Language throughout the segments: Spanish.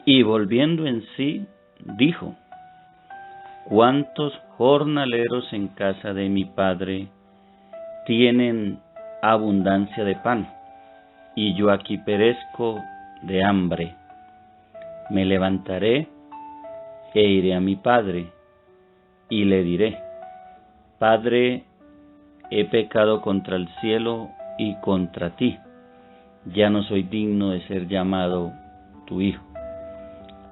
Y volviendo en sí, dijo: ¿Cuántos jornaleros en casa de mi padre tienen abundancia de pan, y yo aquí perezco de hambre? Me levantaré e iré a mi padre, y le diré: Padre, he pecado contra el cielo y contra ti. Ya no soy digno de ser llamado tu hijo.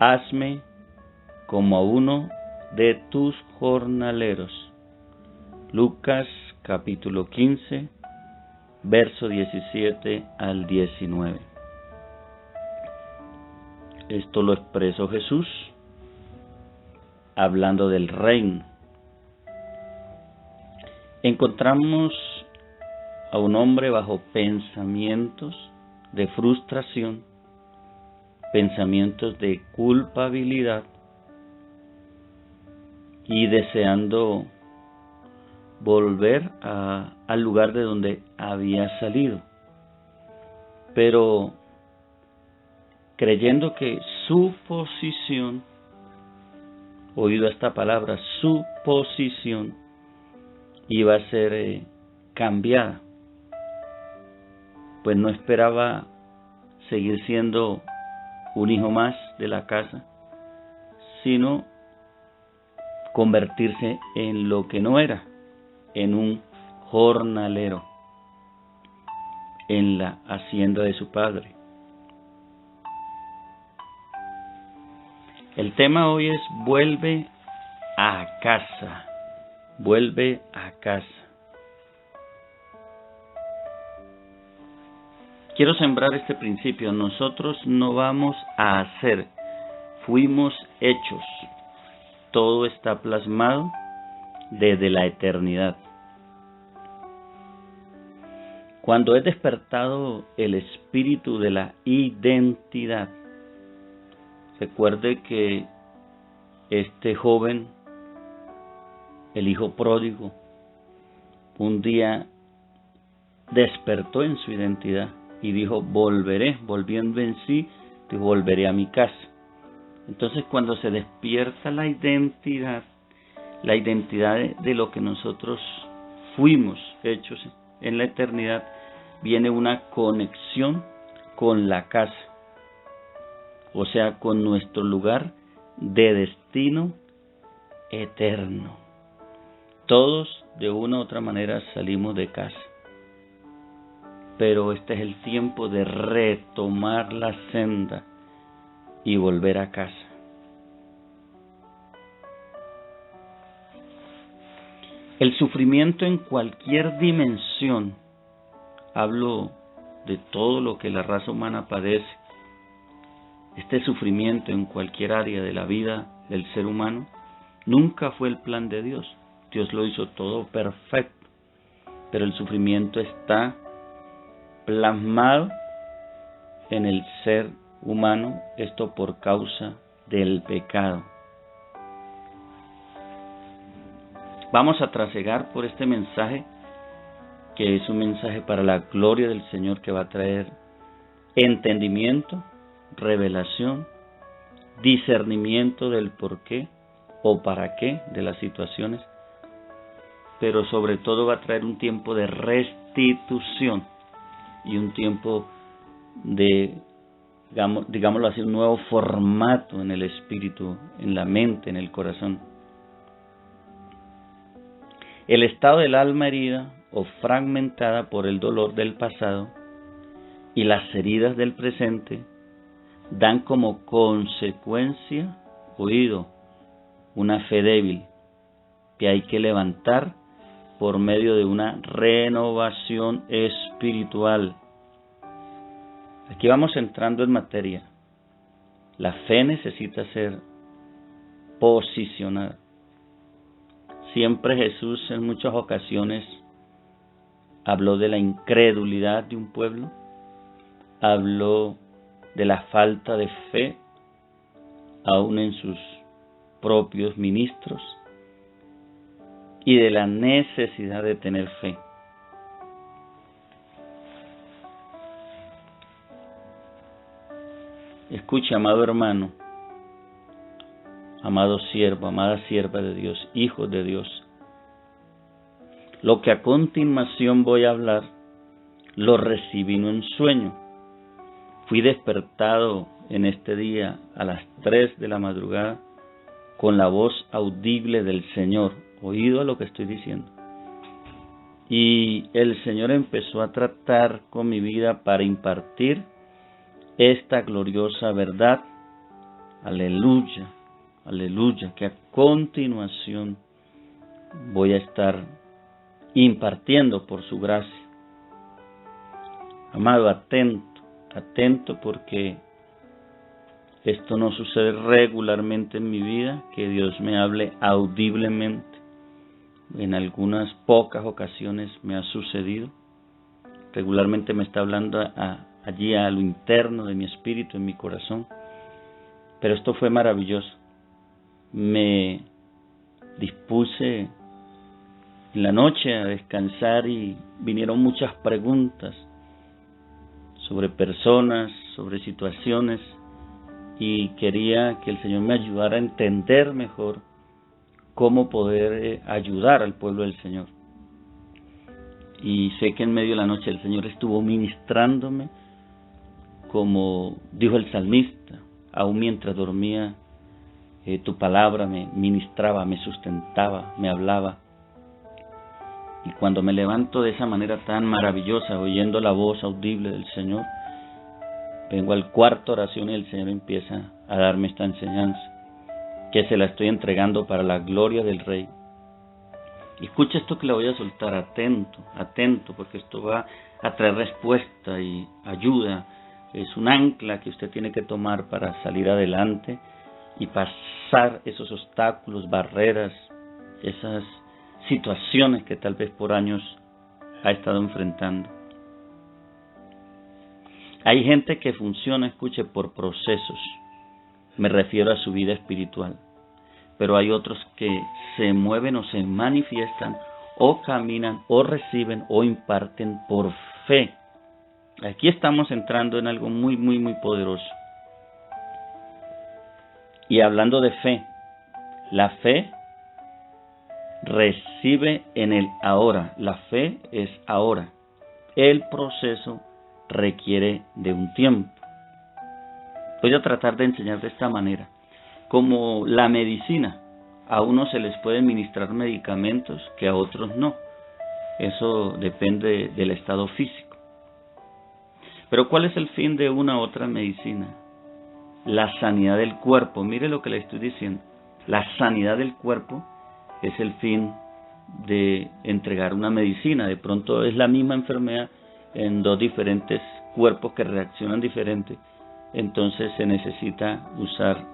Hazme como a uno de tus jornaleros. Lucas capítulo 15, verso 17 al 19. Esto lo expresó Jesús hablando del reino. Encontramos a un hombre bajo pensamientos de frustración, pensamientos de culpabilidad y deseando volver al lugar de donde había salido, pero creyendo que su posición, oído esta palabra, su posición iba a ser cambiada, pues no esperaba seguir siendo un hijo más de la casa, sino convertirse en lo que no era, en un jornalero en la hacienda de su padre. El tema hoy es vuelve a casa, vuelve a casa. Quiero sembrar este principio: nosotros no vamos a hacer, fuimos hechos. Todo está plasmado desde la eternidad. Cuando es despertado el espíritu de la identidad, recuerde que este joven, el hijo pródigo, un día despertó en su identidad y dijo: volveré, volviendo en sí, volveré a mi casa. Entonces, cuando se despierta la identidad de lo que nosotros fuimos hechos en la eternidad, viene una conexión con la casa, o sea, con nuestro lugar de destino eterno. Todos, de una u otra manera, salimos de casa, pero este es el tiempo de retomar la senda y volver a casa. El sufrimiento en cualquier dimensión, hablo de todo lo que la raza humana padece, este sufrimiento en cualquier área de la vida del ser humano, nunca fue el plan de Dios. Dios lo hizo todo perfecto, pero el sufrimiento está plasmado en el ser humano, esto por causa del pecado. Vamos a trasegar por este mensaje, que es un mensaje para la gloria del Señor, que va a traer entendimiento, revelación, discernimiento del por qué o para qué de las situaciones, pero sobre todo va a traer un tiempo de restitución y un tiempo de, digámoslo así, un nuevo formato en el espíritu, en la mente, en el corazón. El estado del alma herida o fragmentada por el dolor del pasado y las heridas del presente dan como consecuencia, oído, una fe débil que hay que levantar por medio de una renovación espiritual. Aquí vamos entrando en materia. La fe necesita ser posicionada. Siempre Jesús en muchas ocasiones habló de la incredulidad de un pueblo, habló de la falta de fe aún en sus propios ministros y de la necesidad de tener fe. Escuche, amado hermano, amado siervo, amada sierva de Dios, hijos de Dios. Lo que a continuación voy a hablar, lo recibí en un sueño. Fui despertado en este día a las 3 de la madrugada con la voz audible del Señor. Oído a lo que estoy diciendo. Y el Señor empezó a tratar con mi vida para impartir esta gloriosa verdad. Aleluya, aleluya, que a continuación voy a estar impartiendo por su gracia. Amado, atento porque esto no sucede regularmente en mi vida, que Dios me hable audiblemente. En algunas pocas ocasiones me ha sucedido. Regularmente me está hablando allí a lo interno de mi espíritu, en mi corazón. Pero esto fue maravilloso. Me dispuse en la noche a descansar y vinieron muchas preguntas sobre personas, sobre situaciones, y quería que el Señor me ayudara a entender mejor cómo poder ayudar al pueblo del Señor. Y sé que en medio de la noche el Señor estuvo ministrándome, como dijo el salmista, aún mientras dormía, tu palabra me ministraba, me sustentaba, me hablaba. Y cuando me levanto de esa manera tan maravillosa, oyendo la voz audible del Señor, vengo al cuarto oración y el Señor empieza a darme esta enseñanza, que se la estoy entregando para la gloria del Rey. Escucha esto que le voy a soltar, atento, porque esto va a traer respuesta y ayuda. Es un ancla que usted tiene que tomar para salir adelante y pasar esos obstáculos, barreras, esas situaciones que tal vez por años ha estado enfrentando. Hay gente que funciona, escuche, por procesos. Me refiero a su vida espiritual. Pero hay otros que se mueven o se manifiestan o caminan o reciben o imparten por fe. Aquí estamos entrando en algo muy poderoso. Y hablando de fe, la fe recibe en el ahora. La fe es ahora. El proceso requiere de un tiempo. Voy a tratar de enseñar de esta manera. Como la medicina, a unos se les pueden ministrar medicamentos que a otros no. Eso depende del estado físico. Pero ¿cuál es el fin de una u otra medicina? La sanidad del cuerpo. Mire lo que le estoy diciendo. La sanidad del cuerpo es el fin de entregar una medicina. De pronto es la misma enfermedad en dos diferentes cuerpos que reaccionan diferente. Entonces se necesita usar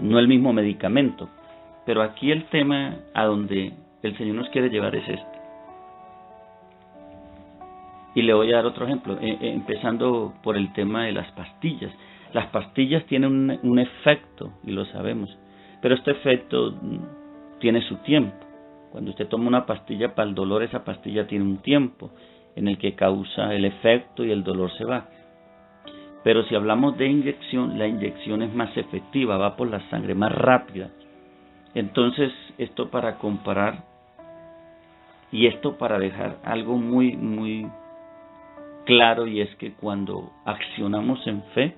no el mismo medicamento. Pero aquí el tema a donde el Señor nos quiere llevar es este. Y le voy a dar otro ejemplo, empezando por el tema de las pastillas. Las pastillas tienen un efecto, y lo sabemos, pero este efecto tiene su tiempo. Cuando usted toma una pastilla para el dolor, esa pastilla tiene un tiempo en el que causa el efecto y el dolor se va. Pero si hablamos de inyección, la inyección es más efectiva, va por la sangre, más rápida. Entonces, esto para comparar y esto para dejar algo muy claro, y es que cuando accionamos en fe,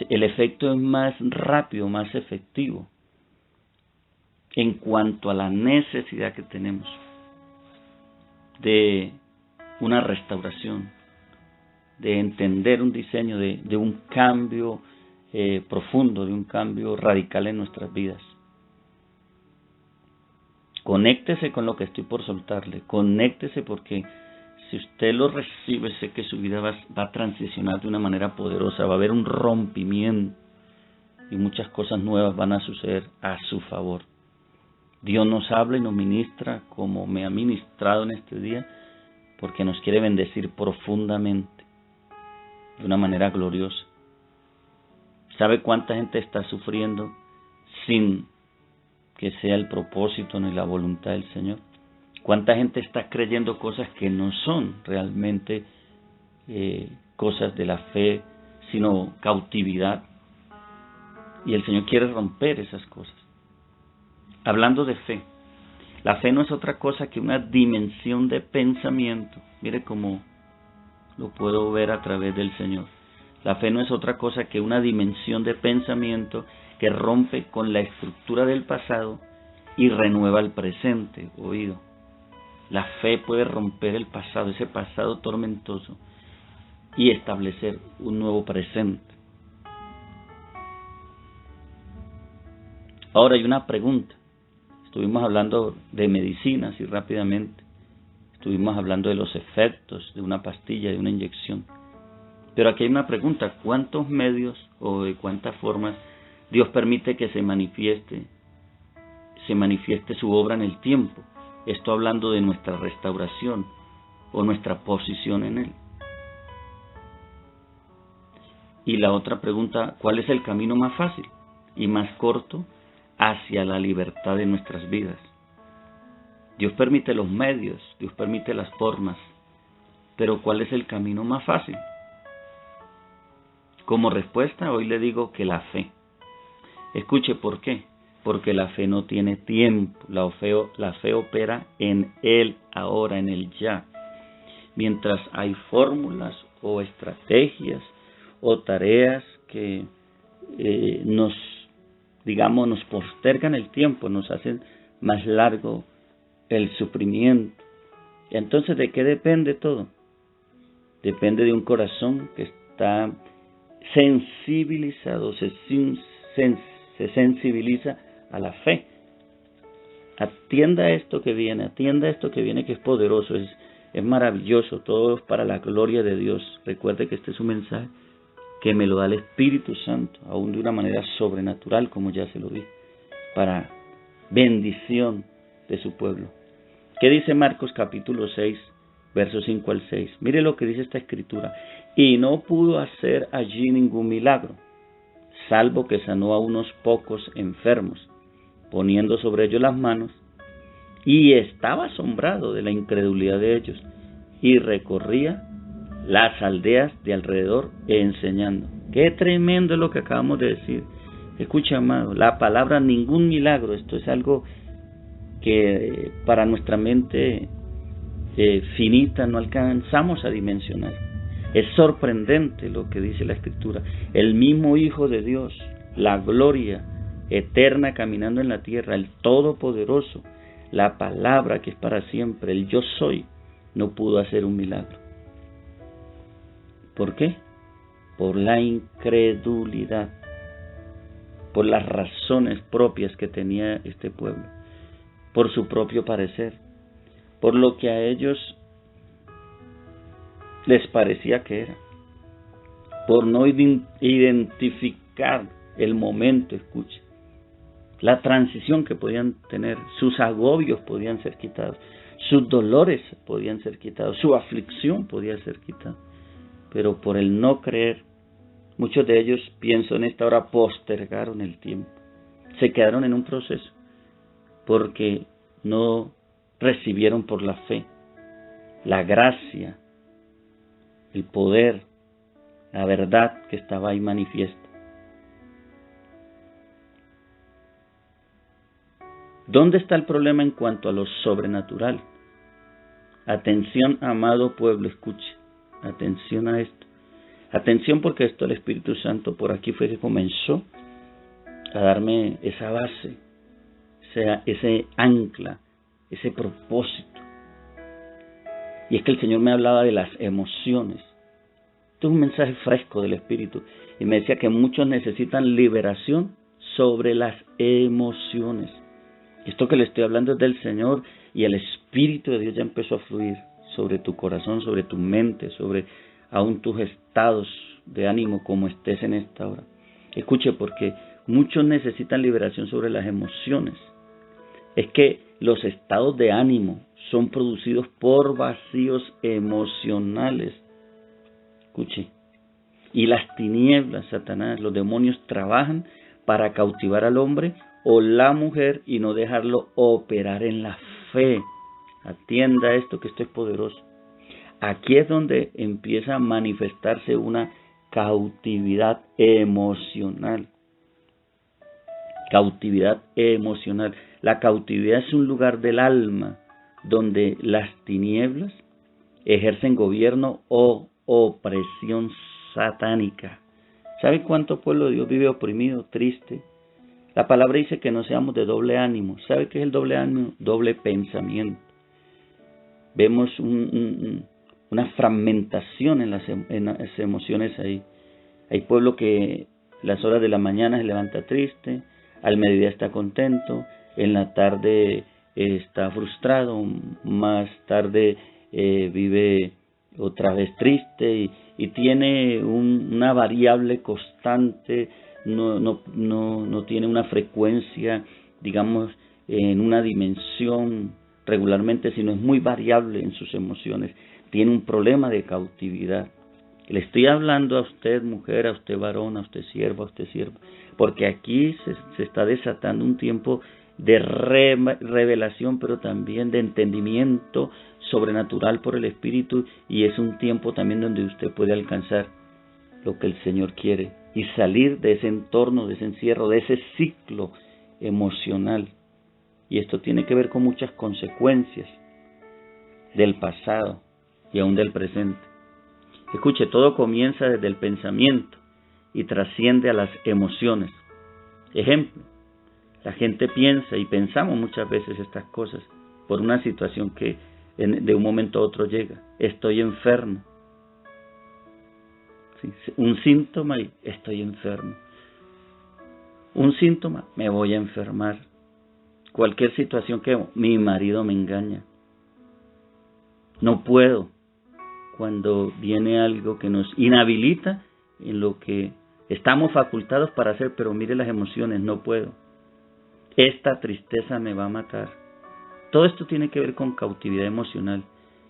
el efecto es más rápido, más efectivo en cuanto a la necesidad que tenemos de una restauración, de entender un diseño, de un cambio profundo, de un cambio radical en nuestras vidas. Conéctese con lo que estoy por soltarle, conéctese, porque si usted lo recibe, sé que su vida va a transicionar de una manera poderosa, va a haber un rompimiento y muchas cosas nuevas van a suceder a su favor. Dios nos habla y nos ministra como me ha ministrado en este día, porque nos quiere bendecir profundamente, de una manera gloriosa. ¿Sabe cuánta gente está sufriendo sin que sea el propósito ni la voluntad del Señor? ¿Cuánta gente está creyendo cosas que no son realmente cosas de la fe, sino cautividad? Y el Señor quiere romper esas cosas. Hablando de fe, la fe no es otra cosa que una dimensión de pensamiento. Mire cómo lo puedo ver a través del Señor. La fe no es otra cosa que una dimensión de pensamiento que rompe con la estructura del pasado y renueva el presente. Oído. La fe puede romper el pasado, ese pasado tormentoso, y establecer un nuevo presente. Ahora hay una pregunta. Estuvimos hablando de medicinas y rápidamente estuvimos hablando de los efectos de una pastilla, de una inyección. Pero aquí hay una pregunta: ¿cuántos medios o de cuántas formas Dios permite que se manifieste su obra en el tiempo? Esto hablando de nuestra restauración o nuestra posición en Él. Y la otra pregunta: ¿cuál es el camino más fácil y más corto hacia la libertad de nuestras vidas? Dios permite los medios, Dios permite las formas, pero ¿cuál es el camino más fácil? Como respuesta, hoy le digo que la fe. Escuche, ¿por qué? Porque la fe no tiene tiempo, la fe opera en el ahora, en el ya. Mientras hay fórmulas o estrategias o tareas que nos postergan el tiempo, nos hacen más largo el sufrimiento. Entonces, ¿de qué depende todo? Depende de un corazón que está sensibilizado, se sensibiliza a la fe. Atienda esto que viene que es poderoso, es maravilloso, todo es para la gloria de Dios. Recuerde que este es un mensaje que me lo da el Espíritu Santo, aún de una manera sobrenatural, como ya se lo dije, para bendición de su pueblo. ¿Qué dice Marcos capítulo 6, versos 5 al 6? Mire lo que dice esta escritura: y no pudo hacer allí ningún milagro, salvo que sanó a unos pocos enfermos, poniendo sobre ellos las manos, y estaba asombrado de la incredulidad de ellos, y recorría las aldeas de alrededor enseñando. Qué tremendo es lo que acabamos de decir. Escucha, amado, la palabra ningún milagro, esto es algo que para nuestra mente finita no alcanzamos a dimensionar. Es sorprendente lo que dice la Escritura. El mismo Hijo de Dios, la gloria eterna caminando en la tierra, el Todopoderoso, la palabra que es para siempre, el Yo Soy, no pudo hacer un milagro. ¿Por qué? Por la incredulidad, por las razones propias que tenía este pueblo, por su propio parecer, por lo que a ellos les parecía que era, por no identificar el momento, escucha, la transición que podían tener, sus agobios podían ser quitados, sus dolores podían ser quitados, su aflicción podía ser quitada. Pero por el no creer, muchos de ellos, pienso en esta hora, postergaron el tiempo. Se quedaron en un proceso porque no recibieron por la fe la gracia, el poder, la verdad que estaba ahí manifiesta. ¿Dónde está el problema en cuanto a lo sobrenatural? Atención, amado pueblo, escuche. Atención a esto. Atención, porque esto el Espíritu Santo por aquí fue que comenzó a darme esa base, ese ancla, ese propósito. Y es que el Señor me hablaba de las emociones. Esto es un mensaje fresco del Espíritu. Y me decía que muchos necesitan liberación sobre las emociones. Esto que le estoy hablando es del Señor, y el Espíritu de Dios ya empezó a fluir sobre tu corazón, sobre tu mente, sobre aún tus estados de ánimo, como estés en esta hora. Escuche, porque muchos necesitan liberación sobre las emociones. Es que los estados de ánimo son producidos por vacíos emocionales. Escuche. Y las tinieblas, Satanás, los demonios trabajan para cautivar al hombre o la mujer y no dejarlo operar en la fe. Atienda esto, que esto es poderoso. Aquí es donde empieza a manifestarse una cautividad emocional. cautividad emocional. La cautividad es un lugar del alma donde las tinieblas ejercen gobierno o opresión satánica. ¿Sabe cuánto pueblo de Dios vive oprimido, triste? La palabra dice que no seamos de doble ánimo. ¿Sabe qué es el doble ánimo? Doble pensamiento. Vemos una fragmentación en las emociones ahí. Hay pueblo que las horas de la mañana se levanta triste, al mediodía está contento, en la tarde está frustrado, más tarde vive otra vez triste y tiene una variable constante, no tiene una frecuencia, digamos, en una dimensión regularmente, sino es muy variable en sus emociones. Tiene un problema de cautividad. Le estoy hablando a usted, mujer, a usted, varón, a usted, siervo, a usted, siervo, porque aquí se está desatando un tiempo de revelación, pero también de entendimiento sobrenatural por el Espíritu, y es un tiempo también donde usted puede alcanzar lo que el Señor quiere y salir de ese entorno, de ese encierro, de ese ciclo emocional. Y esto tiene que ver con muchas consecuencias del pasado y aún del presente. Escuche, todo comienza desde el pensamiento y trasciende a las emociones. Ejemplo, la gente piensa y pensamos muchas veces estas cosas por una situación que de un momento a otro llega. Estoy enfermo. ¿Sí? Un síntoma y estoy enfermo. Un síntoma, me voy a enfermar. Cualquier situación que mi marido me engaña. No puedo. Cuando viene algo que nos inhabilita en lo que estamos facultados para hacer, pero mire las emociones, no puedo. Esta tristeza me va a matar. Todo esto tiene que ver con cautividad emocional,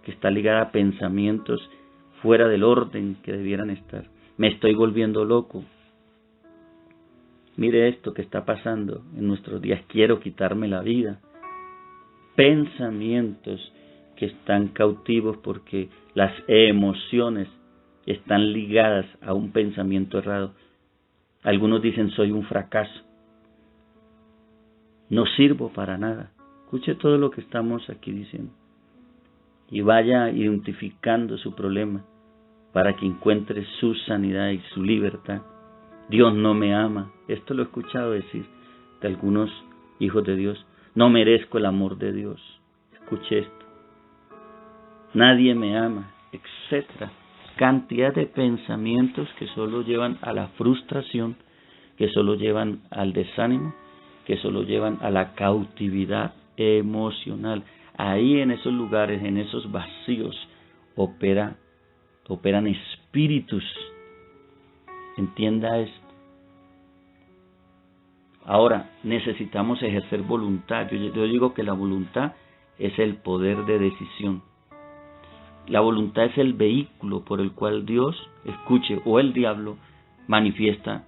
que está ligada a pensamientos fuera del orden que debieran estar. Me estoy volviendo loco. Mire esto que está pasando en nuestros días. Quiero quitarme la vida. Pensamientos que están cautivos porque las emociones están ligadas a un pensamiento errado. Algunos dicen soy un fracaso. No sirvo para nada. Escuche todo lo que estamos aquí diciendo. Y vaya identificando su problema para que encuentre su sanidad y su libertad. Dios no me ama. Esto lo he escuchado decir de algunos hijos de Dios. No merezco el amor de Dios. Escuche esto. Nadie me ama, etcétera. Cantidad de pensamientos que solo llevan a la frustración, que solo llevan al desánimo, que solo llevan a la cautividad emocional. Ahí en esos lugares, en esos vacíos, operan espíritus. Entienda esto. Ahora, necesitamos ejercer voluntad. Yo digo que la voluntad es el poder de decisión. La voluntad es el vehículo por el cual Dios, escuche, o el diablo, manifiesta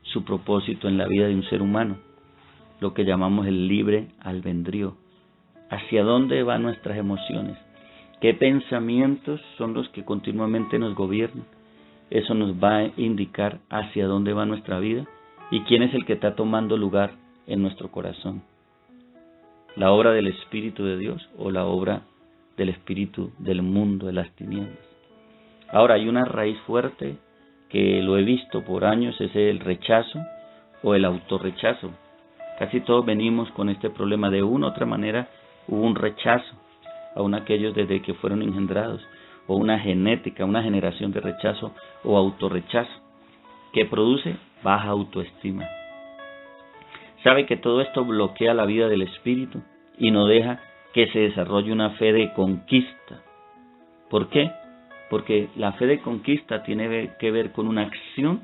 su propósito en la vida de un ser humano, lo que llamamos el libre albedrío. ¿Hacia dónde van nuestras emociones? ¿Qué pensamientos son los que continuamente nos gobiernan? Eso nos va a indicar hacia dónde va nuestra vida y quién es el que está tomando lugar en nuestro corazón. ¿La obra del Espíritu de Dios o la obra del espíritu del mundo, de las tinieblas? Ahora, hay una raíz fuerte que lo he visto por años, es el rechazo o el autorrechazo. Casi todos venimos con este problema. De una u otra manera hubo un rechazo aún aquellos desde que fueron engendrados, o una genética, una generación de rechazo o autorrechazo que produce baja autoestima. ¿Sabe que todo esto bloquea la vida del espíritu y no deja que se desarrolle una fe de conquista? ¿Por qué? Porque la fe de conquista tiene que ver con una acción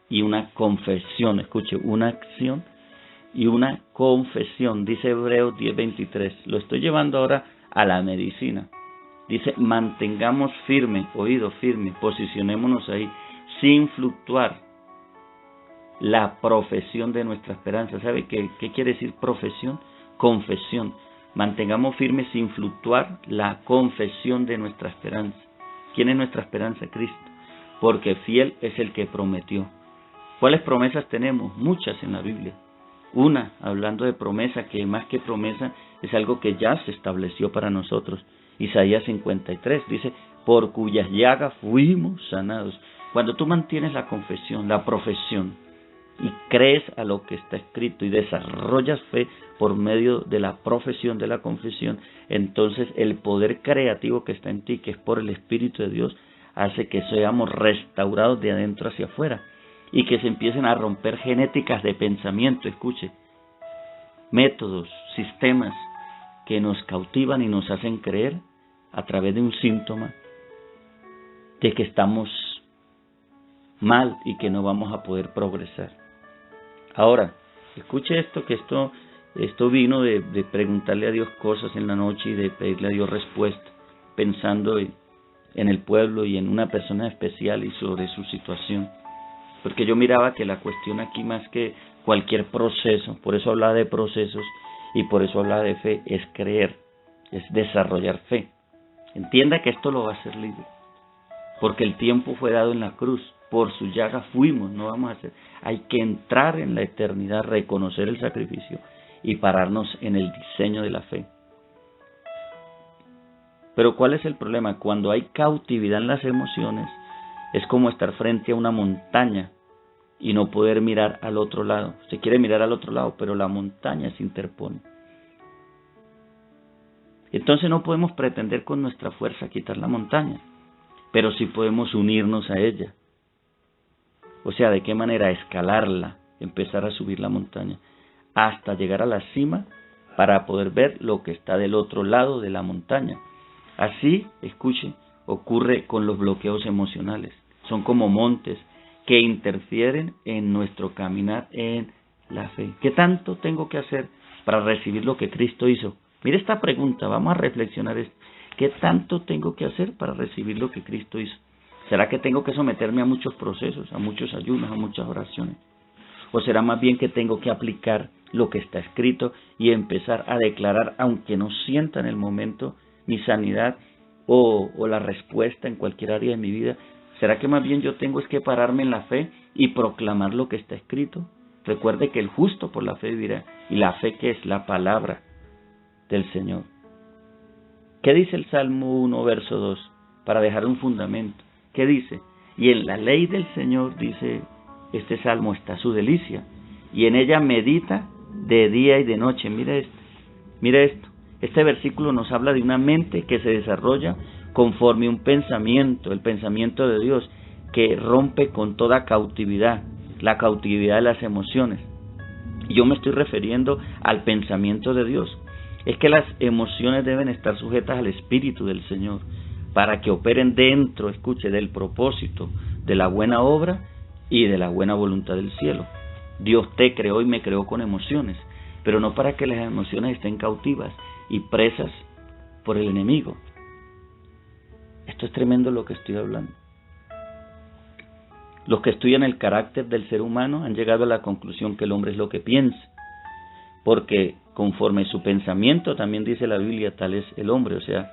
y una confesión. Escuche, una acción y una confesión. Dice Hebreos 10:23. Lo estoy llevando ahora a la medicina. Dice, mantengamos firme, oído firme, posicionémonos ahí, sin fluctuar la profesión de nuestra esperanza. ¿Sabe qué quiere decir profesión? Confesión. Mantengamos firme sin fluctuar la confesión de nuestra esperanza. ¿Quién es nuestra esperanza? Cristo. Porque fiel es el que prometió. ¿Cuáles promesas tenemos? Muchas en la Biblia. Una, hablando de promesa, que más que promesa es algo que ya se estableció para nosotros. Isaías 53 dice, por cuyas llagas fuimos sanados. Cuando tú mantienes la confesión, la profesión, y crees a lo que está escrito y desarrollas fe por medio de la profesión, de la confesión, entonces el poder creativo que está en ti, que es por el Espíritu de Dios, hace que seamos restaurados de adentro hacia afuera y que se empiecen a romper genéticas de pensamiento, escuche, métodos, sistemas que nos cautivan y nos hacen creer a través de un síntoma de que estamos mal y que no vamos a poder progresar. Ahora, escuche esto, que esto vino de preguntarle a Dios cosas en la noche y de pedirle a Dios respuesta, pensando en el pueblo y en una persona especial y sobre su situación. Porque yo miraba que la cuestión aquí, más que cualquier proceso, por eso hablaba de procesos y por eso hablaba de fe, es creer, es desarrollar fe. Entienda que esto lo va a hacer libre, porque el tiempo fue dado en la cruz, por su llaga fuimos, no vamos a hacer. Hay que entrar en la eternidad, reconocer el sacrificio y pararnos en el diseño de la fe. Pero ¿cuál es el problema? Cuando hay cautividad en las emociones, es como estar frente a una montaña y no poder mirar al otro lado. Se quiere mirar al otro lado, pero la montaña se interpone. Entonces no podemos pretender con nuestra fuerza quitar la montaña, pero sí podemos unirnos a ella. O sea, ¿de qué manera? Escalarla, empezar a subir la montaña, hasta llegar a la cima para poder ver lo que está del otro lado de la montaña. Así, escuche, ocurre con los bloqueos emocionales. Son como montes que interfieren en nuestro caminar en la fe. ¿Qué tanto tengo que hacer para recibir lo que Cristo hizo? Mire esta pregunta, vamos a reflexionar esto. ¿Qué tanto tengo que hacer para recibir lo que Cristo hizo? ¿Será que tengo que someterme a muchos procesos, a muchos ayunos, a muchas oraciones? ¿O será más bien que tengo que aplicar lo que está escrito y empezar a declarar, aunque no sienta en el momento mi sanidad o la respuesta en cualquier área de mi vida? ¿Será que más bien yo tengo que pararme en la fe y proclamar lo que está escrito? Recuerde que el justo por la fe vivirá, y la fe, que es la palabra del Señor. ¿Qué dice el Salmo 1, verso 2? Para dejar un fundamento. ¿Qué dice? Y en la ley del Señor, dice este salmo, está su delicia, y en ella medita de día y de noche. Mira esto. Este versículo nos habla de una mente que se desarrolla conforme un pensamiento, el pensamiento de Dios, que rompe con toda cautividad, la cautividad de las emociones. Y yo me estoy refiriendo al pensamiento de Dios. Es que las emociones deben estar sujetas al Espíritu del Señor, para que operen dentro, escuche, del propósito, de la buena obra y de la buena voluntad del cielo. Dios te creó y me creó con emociones, pero no para que las emociones estén cautivas y presas por el enemigo. Esto es tremendo lo que estoy hablando. Los que estudian el carácter del ser humano han llegado a la conclusión que el hombre es lo que piensa, porque conforme su pensamiento, también dice la Biblia, tal es el hombre. O sea,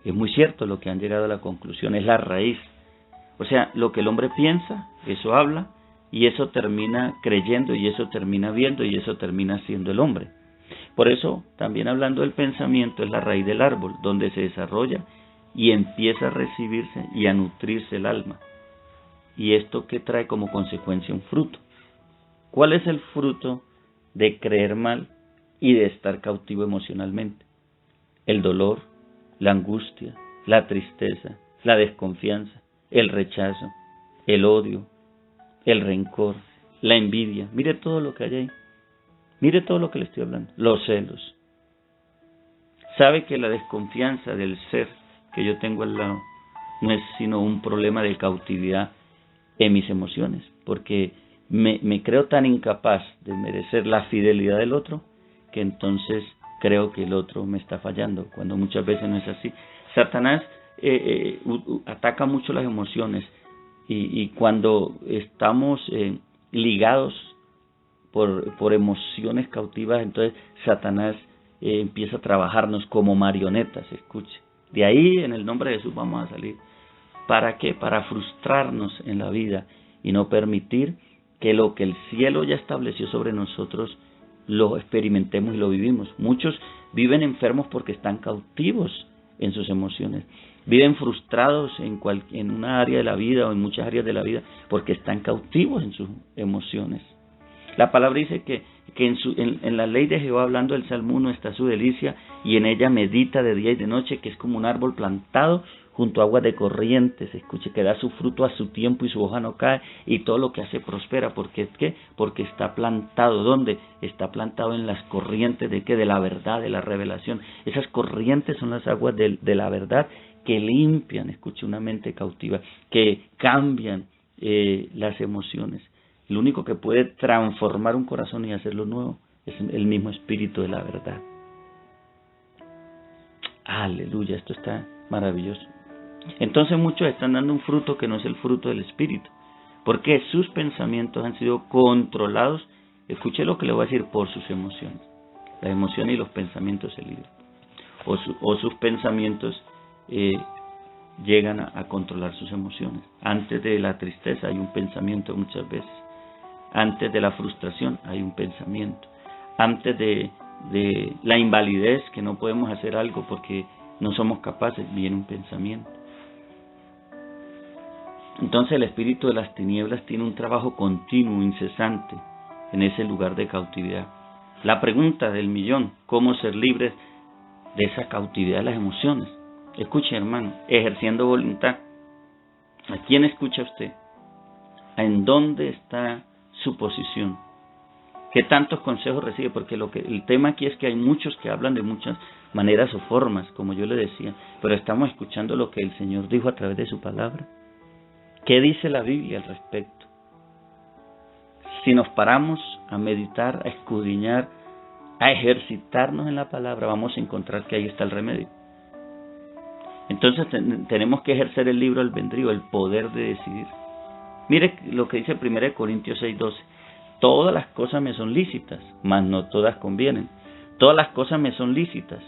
es muy cierto lo que han llegado a la conclusión, es la raíz. O sea, lo que el hombre piensa, eso habla, y eso termina creyendo, y eso termina viendo, y eso termina siendo el hombre. Por eso, también hablando del pensamiento, es la raíz del árbol, donde se desarrolla y empieza a recibirse y a nutrirse el alma. Y esto que trae como consecuencia un fruto. ¿Cuál es el fruto de creer mal y de estar cautivo emocionalmente? El dolor, la angustia, la tristeza, la desconfianza, el rechazo, el odio, el rencor, la envidia. Mire todo lo que hay ahí. Mire todo lo que le estoy hablando. Los celos. Sabe que la desconfianza del ser que yo tengo al lado no es sino un problema de cautividad en mis emociones, porque me creo tan incapaz de merecer la fidelidad del otro, que entonces creo que el otro me está fallando, cuando muchas veces no es así. Satanás ataca mucho las emociones, y cuando estamos ligados por emociones cautivas, entonces Satanás empieza a trabajarnos como marionetas, escuche. De ahí, en el nombre de Jesús, vamos a salir. ¿Para qué? Para frustrarnos en la vida y no permitir que lo que el cielo ya estableció sobre nosotros lo experimentemos y lo vivimos. Muchos viven enfermos porque están cautivos en sus emociones. Viven frustrados en una área de la vida o en muchas áreas de la vida porque están cautivos en sus emociones. La palabra dice que en la ley de Jehová, hablando del Salmo 1, está su delicia, y en ella medita de día y de noche, que es como un árbol plantado junto a aguas de corrientes. Escuche, que da su fruto a su tiempo y su hoja no cae, y todo lo que hace prospera. ¿Por qué? Porque está plantado. ¿Dónde? Está plantado en las corrientes de ¿qué? De la verdad, de la revelación. Esas corrientes son las aguas de la verdad que limpian, escuche, una mente cautiva, que cambian las emociones. Lo único que puede transformar un corazón y hacerlo nuevo es el mismo espíritu de la verdad. Aleluya, esto está maravilloso. Entonces muchos están dando un fruto que no es el fruto del espíritu, porque sus pensamientos han sido controlados, escuche lo que le voy a decir, por sus emociones. Las emociones y los pensamientos se ligan. O sus pensamientos llegan a controlar sus emociones. Antes de la tristeza hay un pensamiento muchas veces. Antes de la frustración hay un pensamiento. Antes de la invalidez, que no podemos hacer algo porque no somos capaces, viene un pensamiento. Entonces el espíritu de las tinieblas tiene un trabajo continuo, incesante, en ese lugar de cautividad. La pregunta del millón: ¿cómo ser libres de esa cautividad de las emociones? Escuche, hermano, ejerciendo voluntad. ¿A quién escucha usted? ¿En dónde está su posición? ¿Qué tantos consejos recibe? Porque el tema aquí es que hay muchos que hablan de muchas maneras o formas, como yo le decía, pero estamos escuchando lo que el Señor dijo a través de su palabra. ¿Qué dice la Biblia al respecto? Si nos paramos a meditar, a escudriñar, a ejercitarnos en la palabra, vamos a encontrar que ahí está el remedio. Entonces tenemos que ejercer el libre albedrío, el poder de decidir. Mire lo que dice 1 Corintios 6:12. Todas las cosas me son lícitas, mas no todas convienen. Todas las cosas me son lícitas,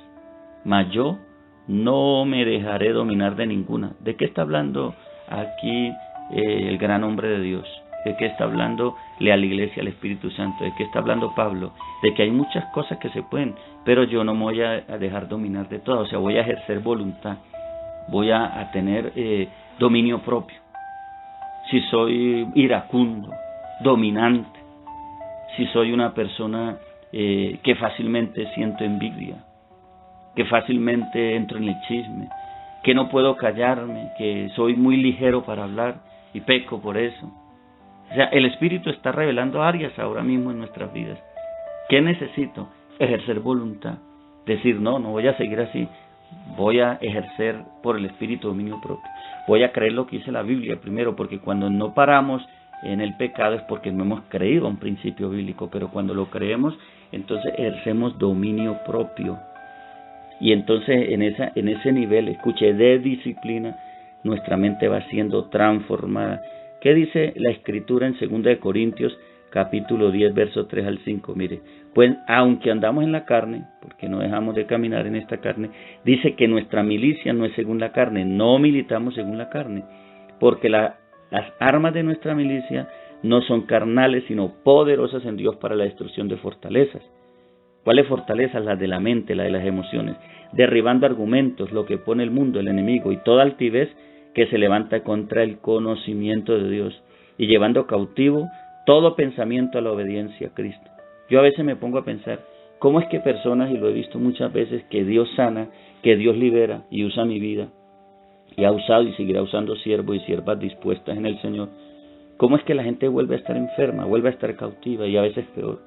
mas yo no me dejaré dominar de ninguna. ¿De qué está hablando aquí el gran hombre de Dios? ¿De qué está hablando a la iglesia, al Espíritu Santo? ¿De qué está hablando Pablo? De que hay muchas cosas que se pueden, pero yo no me voy a dejar dominar de todas. O sea, voy a ejercer voluntad, voy a tener dominio propio. Si soy iracundo, dominante, si soy una persona que fácilmente siento envidia, que fácilmente entro en el chisme, que no puedo callarme, que soy muy ligero para hablar y peco por eso. O sea, el Espíritu está revelando áreas ahora mismo en nuestras vidas. ¿Qué necesito? Ejercer voluntad. Decir, no voy a seguir así. Voy a ejercer por el Espíritu dominio propio. Voy a creer lo que dice la Biblia primero, porque cuando no paramos en el pecado es porque no hemos creído a un principio bíblico, pero cuando lo creemos, entonces ejercemos dominio propio. Y entonces en ese nivel, escuche, de disciplina, nuestra mente va siendo transformada. ¿Qué dice la Escritura en 2 Corintios capítulo 10, verso 3 al 5? Mire, pues aunque andamos en la carne, porque no dejamos de caminar en esta carne, dice que nuestra milicia no es según la carne, no militamos según la carne, porque las armas de nuestra milicia no son carnales, sino poderosas en Dios para la destrucción de fortalezas. ¿Cuáles fortalezas? Las de la mente, las de las emociones, derribando argumentos, lo que pone el mundo, el enemigo, y toda altivez que se levanta contra el conocimiento de Dios, y llevando cautivo todo pensamiento a la obediencia a Cristo. Yo a veces me pongo a pensar, ¿cómo es que personas, y lo he visto muchas veces, que Dios sana, que Dios libera y usa mi vida, y ha usado y seguirá usando siervos y siervas dispuestas en el Señor, cómo es que la gente vuelve a estar enferma, vuelve a estar cautiva y a veces peor?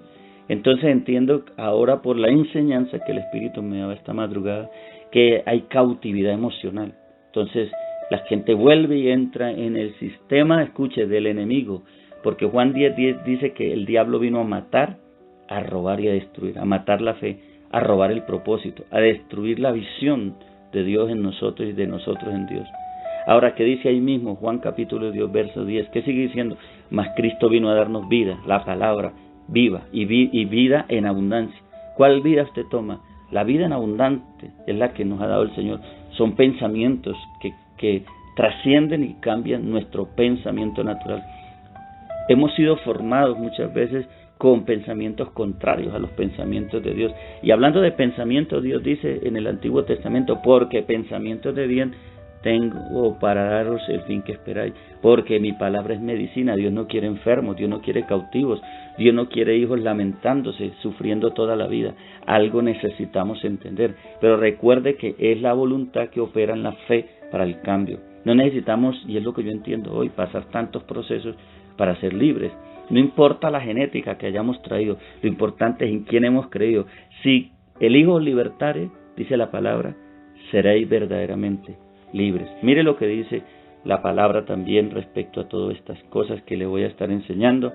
Entonces entiendo ahora por la enseñanza que el Espíritu me daba esta madrugada, que hay cautividad emocional. Entonces la gente vuelve y entra en el sistema, escuche, del enemigo, porque Juan 10:10 dice que el diablo vino a matar, a robar y a destruir, a matar la fe, a robar el propósito, a destruir la visión de Dios en nosotros y de nosotros en Dios. Ahora, ¿qué dice ahí mismo? Juan capítulo 10, verso 10, ¿qué sigue diciendo? Mas Cristo vino a darnos vida, la palabra viva y vida en abundancia. ¿Cuál vida usted toma? La vida en abundante es la que nos ha dado el Señor. Son pensamientos que trascienden y cambian nuestro pensamiento natural. Hemos sido formados muchas veces con pensamientos contrarios a los pensamientos de Dios. Y hablando de pensamientos, Dios dice en el Antiguo Testamento, porque pensamientos de bien tengo para daros el fin que esperáis, porque mi palabra es medicina. Dios no quiere enfermos, Dios no quiere cautivos, Dios no quiere hijos lamentándose, sufriendo toda la vida. Algo necesitamos entender, pero recuerde que es la voluntad que opera en la fe para el cambio. No necesitamos, y es lo que yo entiendo hoy, pasar tantos procesos para ser libres. No importa la genética que hayamos traído, lo importante es en quién hemos creído. Si el Hijo os libertare, dice la palabra, seréis verdaderamente libres. Mire lo que dice la palabra también respecto a todas estas cosas que le voy a estar enseñando.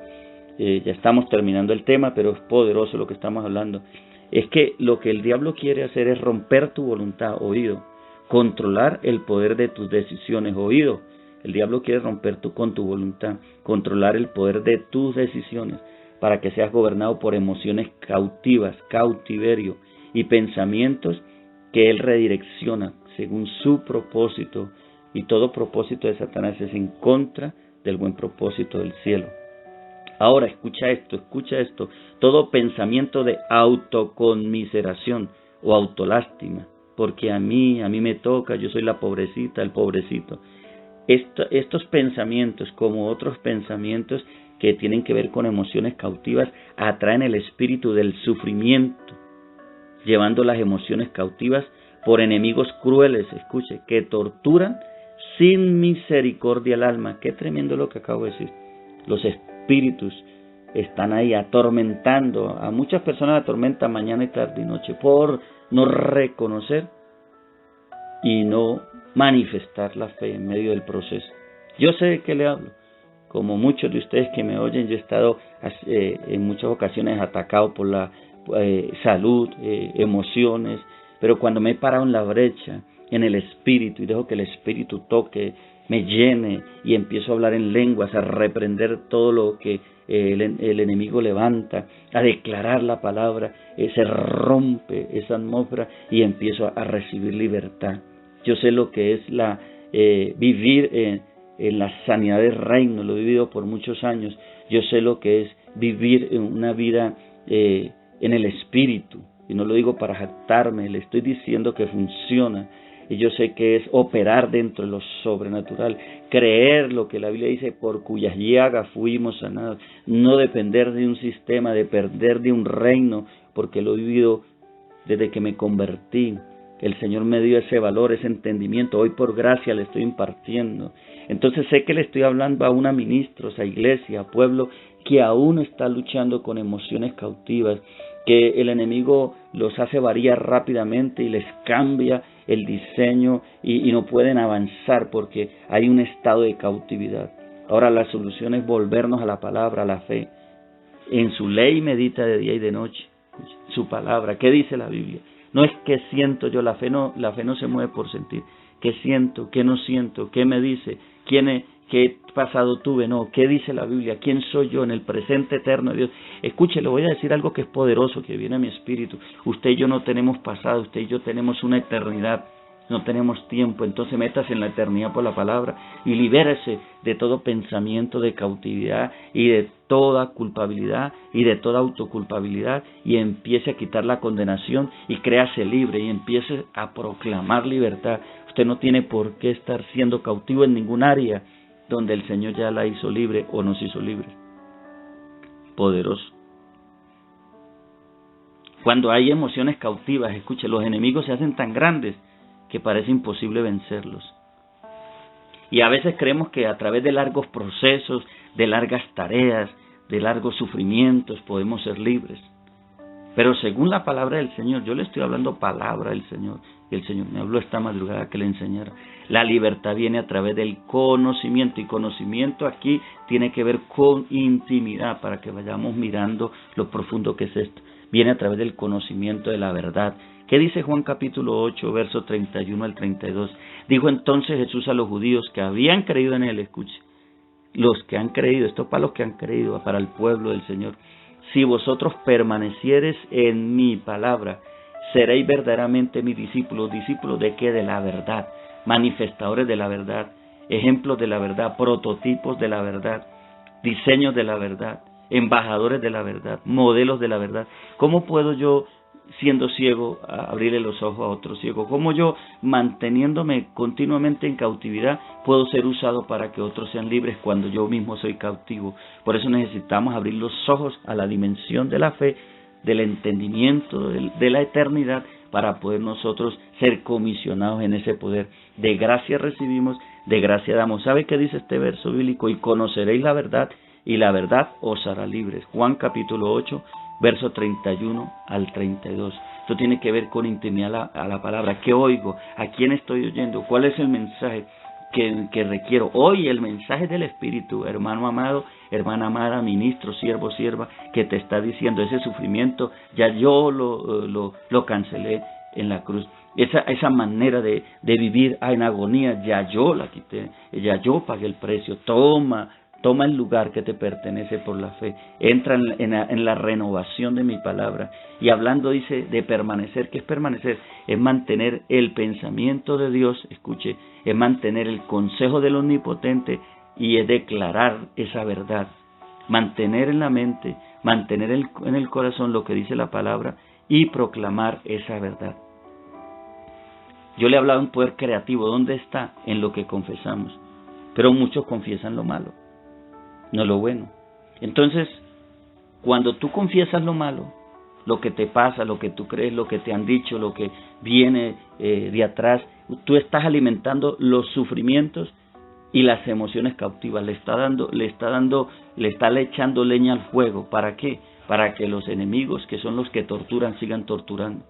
Ya estamos terminando el tema, pero es poderoso lo que estamos hablando. Es que lo que el diablo quiere hacer es romper tu voluntad, oído, controlar el poder de tus decisiones, oído. El diablo quiere romper con tu voluntad, controlar el poder de tus decisiones, para que seas gobernado por emociones cautivas, cautiverio y pensamientos que él redirecciona según su propósito, y todo propósito de Satanás es en contra del buen propósito del cielo. Ahora escucha esto, todo pensamiento de autoconmiseración o autolástima, porque a mí me toca, yo soy la pobrecita, el pobrecito. Estos pensamientos, como otros pensamientos que tienen que ver con emociones cautivas, atraen el espíritu del sufrimiento, llevando las emociones cautivas por enemigos crueles, escuche, que torturan sin misericordia el alma. Qué tremendo lo que acabo de decir. Los espíritus están ahí atormentando, a muchas personas atormentan mañana y tarde y noche por no reconocer y no manifestar la fe en medio del proceso. Yo sé de qué le hablo. Como muchos de ustedes que me oyen, yo he estado en muchas ocasiones atacado por la salud, emociones, pero cuando me he parado en la brecha, en el espíritu, y dejo que el espíritu toque, me llene, y empiezo a hablar en lenguas, a reprender todo lo que el enemigo levanta, a declarar la palabra, se rompe esa atmósfera y empiezo a recibir libertad. Yo sé lo que es vivir en la sanidad del reino, lo he vivido por muchos años. Yo sé lo que es vivir en una vida en el espíritu, y no lo digo para jactarme, le estoy diciendo que funciona. Y yo sé que es operar dentro de lo sobrenatural, creer lo que la Biblia dice, por cuyas llagas fuimos sanados, no depender de un sistema, depender de un reino, porque lo he vivido desde que me convertí. El Señor me dio ese valor, ese entendimiento, hoy por gracia le estoy impartiendo. Entonces sé que le estoy hablando a una ministros, a iglesia, a pueblo que aún está luchando con emociones cautivas, que el enemigo los hace variar rápidamente y les cambia el diseño y no pueden avanzar porque hay un estado de cautividad. Ahora la solución es volvernos a la palabra, a la fe. En su ley medita de día y de noche, su palabra. ¿Qué dice la Biblia? No es que siento yo, la fe no se mueve por sentir. ¿Qué siento? ¿Qué no siento? ¿Qué me dice? ¿Qué pasado tuve? No, ¿qué dice la Biblia? ¿Quién soy yo en el presente eterno de Dios? Escuche, le voy a decir algo que es poderoso, que viene a mi espíritu. Usted y yo no tenemos pasado, usted y yo tenemos una eternidad, no tenemos tiempo. Entonces métase en la eternidad por la palabra y libérese de todo pensamiento de cautividad y de toda culpabilidad y de toda autoculpabilidad, y empiece a quitar la condenación y créase libre y empiece a proclamar libertad. Usted no tiene por qué estar siendo cautivo en ningún área donde el Señor ya la hizo libre o nos hizo libre. Poderoso. Cuando hay emociones cautivas, escuche, los enemigos se hacen tan grandes que parece imposible vencerlos. Y a veces creemos que a través de largos procesos, de largas tareas, de largos sufrimientos podemos ser libres. Pero según la palabra del Señor, yo le estoy hablando palabra del Señor, y el Señor me habló esta madrugada que le enseñara. La libertad viene a través del conocimiento, y conocimiento aquí tiene que ver con intimidad, para que vayamos mirando lo profundo que es esto. Viene a través del conocimiento de la verdad. ¿Qué dice Juan capítulo 8, verso 31 al 32? Dijo entonces Jesús a los judíos que habían creído en Él, escuche, los que han creído, esto para los que han creído, para el pueblo del Señor: si vosotros permaneciereis en mi palabra, seréis verdaderamente mis discípulos. ¿Discípulos de qué? De la verdad, manifestadores de la verdad, ejemplos de la verdad, prototipos de la verdad, diseños de la verdad. embajadores de la verdad, modelos de la verdad. ¿Cómo puedo yo, siendo ciego, abrirle los ojos a otro ciego? ¿Cómo yo, manteniéndome continuamente en cautividad, puedo ser usado para que otros sean libres cuando yo mismo soy cautivo? Por eso necesitamos abrir los ojos a la dimensión de la fe, del entendimiento de la eternidad, para poder nosotros ser comisionados en ese poder. De gracia recibimos, de gracia damos. ¿Sabe qué dice este verso bíblico? Y conoceréis la verdad, y la verdad os hará libres. Juan capítulo 8, verso 31 al 32. Esto tiene que ver con intimidad a la palabra. ¿Qué oigo? ¿A quién estoy oyendo? ¿Cuál es el mensaje que requiero? Hoy el mensaje del Espíritu, hermano amado, hermana amada, ministro, siervo, sierva, que te está diciendo ese sufrimiento, ya yo lo cancelé en la cruz. Esa manera de vivir en agonía, ya yo la quité, ya yo pagué el precio. Toma el lugar que te pertenece por la fe. Entra en la renovación de mi palabra. Y hablando, dice, de permanecer. ¿Qué es permanecer? Es mantener el pensamiento de Dios, escuche, es mantener el consejo del Omnipotente y es declarar esa verdad. Mantener en la mente, mantener en el corazón lo que dice la palabra y proclamar esa verdad. Yo le he hablado de un poder creativo. ¿Dónde está? En lo que confesamos. Pero muchos confiesan lo malo, no lo bueno. Entonces, cuando tú confiesas lo malo, lo que te pasa, lo que tú crees, lo que te han dicho, lo que viene de atrás, tú estás alimentando los sufrimientos y las emociones cautivas. Le está echando leña al fuego. ¿Para qué? Para que los enemigos, que son los que torturan, sigan torturando.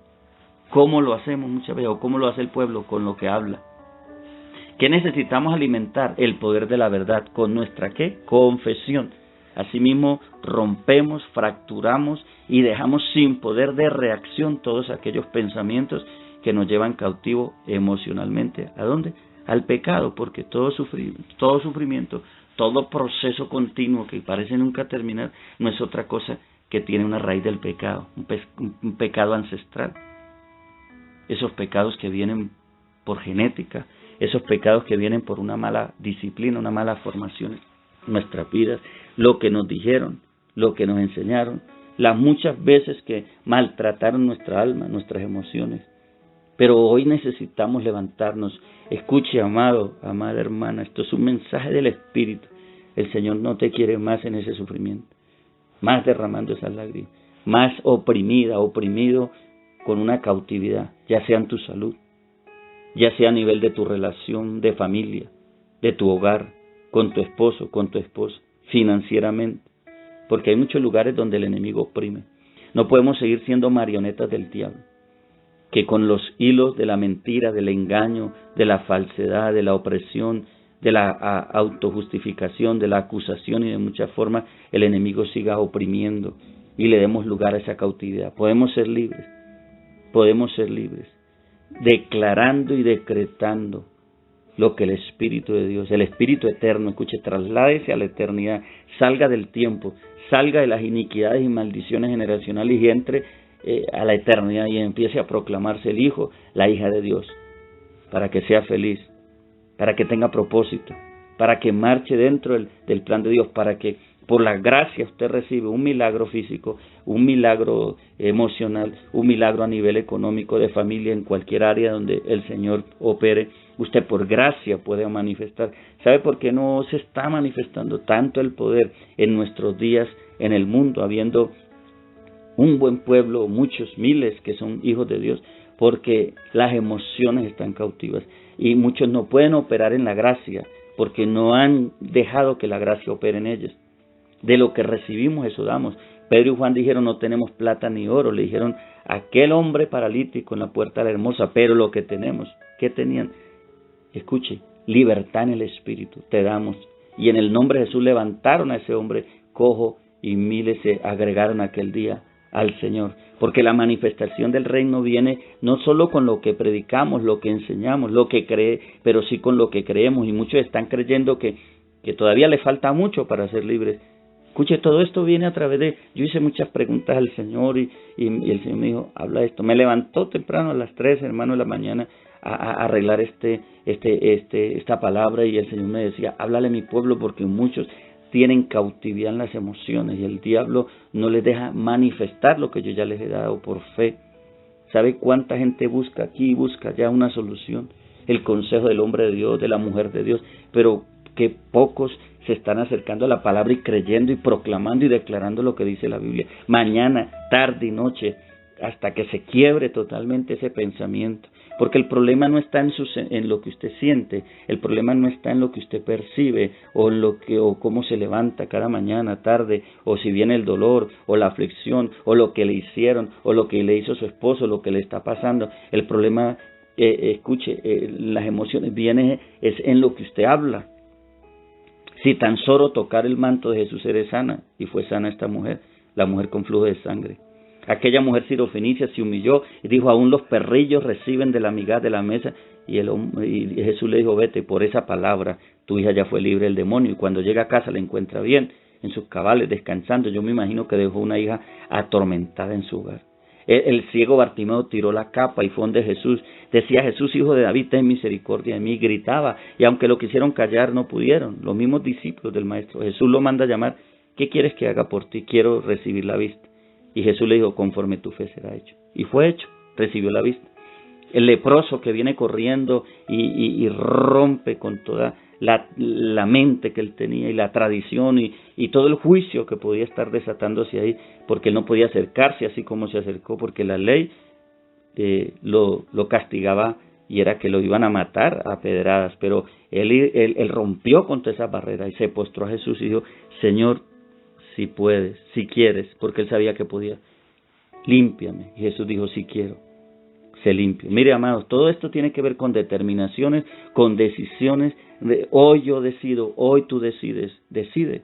¿Cómo lo hacemos muchas veces? ¿O cómo lo hace el pueblo? Con lo que habla. ¿Qué necesitamos alimentar? El poder de la verdad. ¿Con nuestra qué? Confesión. Asimismo, rompemos, fracturamos y dejamos sin poder de reacción todos aquellos pensamientos que nos llevan cautivo emocionalmente. ¿A dónde? Al pecado, porque todo sufrimiento, todo proceso continuo que parece nunca terminar, no es otra cosa que tiene una raíz del pecado, un pecado ancestral. Esos pecados que vienen por genética, esos pecados que vienen por una mala disciplina, una mala formación en nuestras vidas, lo que nos dijeron, lo que nos enseñaron, las muchas veces que maltrataron nuestra alma, nuestras emociones. Pero hoy necesitamos levantarnos. Escuche, amado, amada hermana, esto es un mensaje del Espíritu. El Señor no te quiere más en ese sufrimiento, más derramando esas lágrimas, más oprimida, oprimido con una cautividad, ya sea en tu salud, ya sea a nivel de tu relación de familia, de tu hogar, con tu esposo, con tu esposa, financieramente, porque hay muchos lugares donde el enemigo oprime. No podemos seguir siendo marionetas del diablo, que con los hilos de la mentira, del engaño, de la falsedad, de la opresión, de la autojustificación, de la acusación y de muchas formas, el enemigo siga oprimiendo y le demos lugar a esa cautividad. Podemos ser libres, declarando y decretando lo que el Espíritu de Dios, el Espíritu eterno, escuche, trasládese a la eternidad, salga del tiempo, salga de las iniquidades y maldiciones generacionales y entre a la eternidad y empiece a proclamarse el Hijo, la hija de Dios, para que sea feliz, para que tenga propósito, para que marche dentro del plan de Dios, para que por la gracia usted recibe un milagro físico, un milagro emocional, un milagro a nivel económico, de familia, en cualquier área donde el Señor opere. Usted por gracia puede manifestar. ¿Sabe por qué no se está manifestando tanto el poder en nuestros días en el mundo, habiendo un buen pueblo, muchos miles que son hijos de Dios? Porque las emociones están cautivas y muchos no pueden operar en la gracia porque no han dejado que la gracia opere en ellos. De lo que recibimos, eso damos. Pedro y Juan dijeron, no tenemos plata ni oro. Le dijeron a aquel hombre paralítico en la puerta de la hermosa, pero lo que tenemos, ¿qué tenían? Escuche, libertad en el Espíritu, te damos. Y en el nombre de Jesús levantaron a ese hombre cojo y miles se agregaron aquel día al Señor. Porque la manifestación del reino viene no solo con lo que predicamos, lo que enseñamos, lo que cree, pero sí con lo que creemos. Y muchos están creyendo que todavía le falta mucho para ser libres. Escuche, todo esto viene a través de... Yo hice muchas preguntas al Señor y el Señor me dijo, habla esto. Me levantó temprano a las 3, hermano, de la mañana a arreglar esta palabra y el Señor me decía, háblale a mi pueblo porque muchos tienen cautividad en las emociones y el diablo no les deja manifestar lo que yo ya les he dado por fe. ¿Sabe cuánta gente busca aquí y busca allá una solución? El consejo del hombre de Dios, de la mujer de Dios, pero que pocos se están acercando a la palabra y creyendo y proclamando y declarando lo que dice la Biblia. Mañana, tarde y noche, hasta que se quiebre totalmente ese pensamiento. Porque el problema no está en lo que usted siente, el problema no está en lo que usted percibe, o cómo se levanta cada mañana, tarde, o si viene el dolor, o la aflicción, o lo que le hicieron, o lo que le hizo su esposo, lo que le está pasando. El problema, las emociones vienen es en lo que usted habla. Si tan solo tocar el manto de Jesús eres sana, y fue sana esta mujer, la mujer con flujo de sangre. Aquella mujer sirofenicia se humilló y dijo, aún los perrillos reciben de la migaja de la mesa. Y Jesús le dijo, vete, por esa palabra tu hija ya fue libre del demonio. Y cuando llega a casa la encuentra bien, en sus cabales, descansando. Yo me imagino que dejó una hija atormentada en su hogar. El ciego Bartimeo tiró la capa y fue donde Jesús. Decía, Jesús, hijo de David, ten misericordia de mí. Gritaba, y aunque lo quisieron callar, no pudieron. Los mismos discípulos del maestro. Jesús lo manda a llamar. ¿Qué quieres que haga por ti? Quiero recibir la vista. Y Jesús le dijo, conforme tu fe será hecho. Y fue hecho, recibió la vista. El leproso que viene corriendo y rompe con toda la mente que él tenía y la tradición y todo el juicio que podía estar desatándose ahí, porque él no podía acercarse así como se acercó, porque la ley lo castigaba y era que lo iban a matar a pedradas. Pero él rompió contra esa barrera y se postró a Jesús y dijo, Señor, si puedes, si quieres, porque él sabía que podía, límpiame. Y Jesús dijo, si quiero, se limpia. Mire, amados, todo esto tiene que ver con determinaciones, con decisiones. Hoy yo decido, hoy tú decides, decide.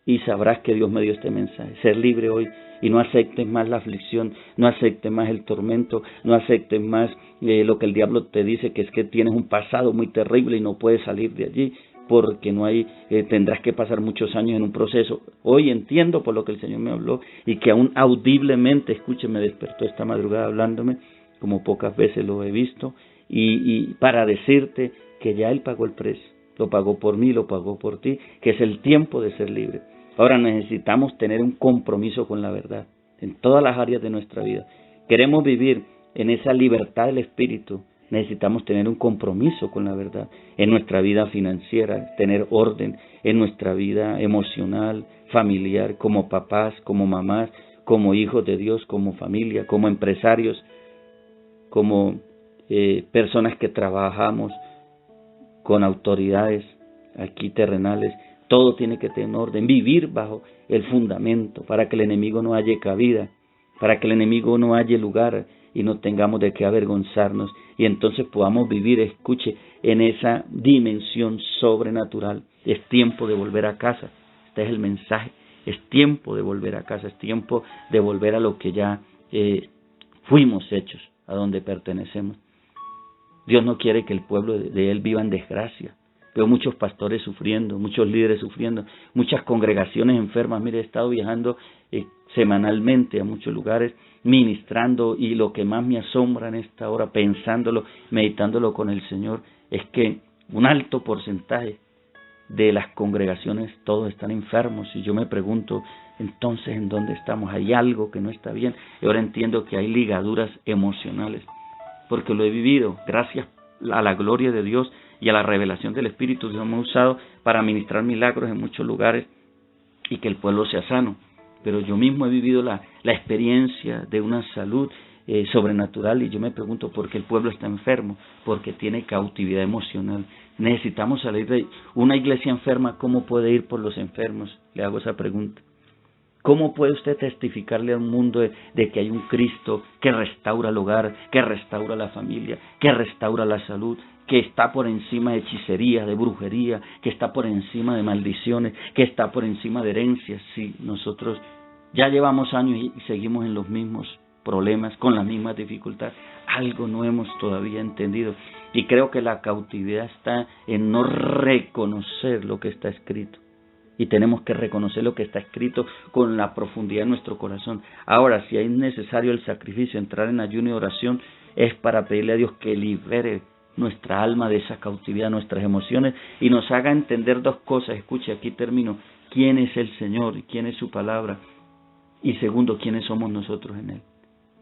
Y sabrás que Dios me dio este mensaje. Ser libre hoy y no aceptes más la aflicción, no aceptes más el tormento, no aceptes más lo que el diablo te dice, que es que tienes un pasado muy terrible y no puedes salir de allí, porque no hay, tendrás que pasar muchos años en un proceso. Hoy entiendo por lo que el Señor me habló y que aún audiblemente, escuche, me despertó esta madrugada hablándome, como pocas veces lo he visto, y para decirte que ya Él pagó el precio, lo pagó por mí, lo pagó por ti, que es el tiempo de ser libre. Ahora necesitamos tener un compromiso con la verdad en todas las áreas de nuestra vida. Queremos vivir en esa libertad del Espíritu, necesitamos tener un compromiso con la verdad en nuestra vida financiera, tener orden en nuestra vida emocional, familiar, como papás, como mamás, como hijos de Dios, como familia, como empresarios, como personas que trabajamos con autoridades aquí terrenales. Todo tiene que tener orden, vivir bajo el fundamento para que el enemigo no halle cabida, para que el enemigo no halle lugar y no tengamos de qué avergonzarnos y entonces podamos vivir, escuche, en esa dimensión sobrenatural. Es tiempo de volver a casa, este es el mensaje, es tiempo de volver a casa, es tiempo de volver a lo que ya fuimos hechos, a donde pertenecemos. Dios no quiere que el pueblo de Él viva en desgracia. Veo muchos pastores sufriendo, muchos líderes sufriendo, muchas congregaciones enfermas. Mire, he estado viajando semanalmente a muchos lugares, ministrando, y lo que más me asombra en esta hora, pensándolo, meditándolo con el Señor, es que un alto porcentaje de las congregaciones, todos están enfermos. Y yo me pregunto, entonces, ¿en dónde estamos? Hay algo que no está bien. Y ahora entiendo que hay ligaduras emocionales, porque lo he vivido, gracias a la gloria de Dios y a la revelación del Espíritu. Dios me ha usado para ministrar milagros en muchos lugares y que el pueblo sea sano. Pero yo mismo he vivido la experiencia de una salud sobrenatural, y yo me pregunto por qué el pueblo está enfermo, porque tiene cautividad emocional. Necesitamos salir de una iglesia enferma. ¿Cómo puede ir por los enfermos? Le hago esa pregunta. ¿Cómo puede usted testificarle al mundo de que hay un Cristo que restaura el hogar, que restaura la familia, que restaura la salud, que está por encima de hechicería, de brujería, que está por encima de maldiciones, que está por encima de herencias? Si nosotros ya llevamos años y seguimos en los mismos problemas, con las mismas dificultades, algo no hemos todavía entendido. Y creo que la cautividad está en no reconocer lo que está escrito. Y tenemos que reconocer lo que está escrito con la profundidad de nuestro corazón. Ahora, si es necesario el sacrificio, entrar en ayuno y oración, es para pedirle a Dios que libere nuestra alma de esa cautividad, nuestras emociones, y nos haga entender dos cosas. Escuche, aquí termino. ¿Quién es el Señor y quién es su palabra? Y segundo, ¿quiénes somos nosotros en Él?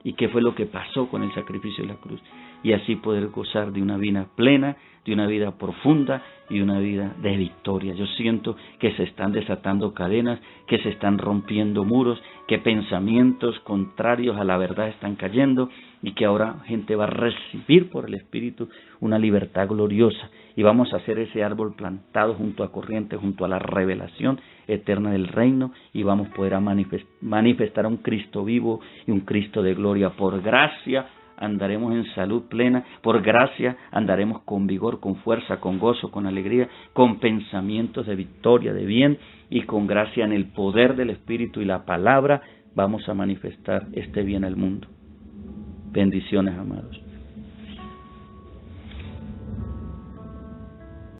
¿Y qué fue lo que pasó con el sacrificio de la cruz? Y así poder gozar de una vida plena, de una vida profunda y una vida de victoria. Yo siento que se están desatando cadenas, que se están rompiendo muros, que pensamientos contrarios a la verdad están cayendo y que ahora gente va a recibir por el Espíritu una libertad gloriosa. Y vamos a hacer ese árbol plantado junto a corriente, junto a la revelación eterna del reino, y vamos a poder manifestar a un Cristo vivo y un Cristo de gloria. Por gracia andaremos en salud plena, por gracia andaremos con vigor, con fuerza, con gozo, con alegría, con pensamientos de victoria, de bien, y con gracia en el poder del Espíritu y la palabra vamos a manifestar este bien al mundo. Bendiciones, amados.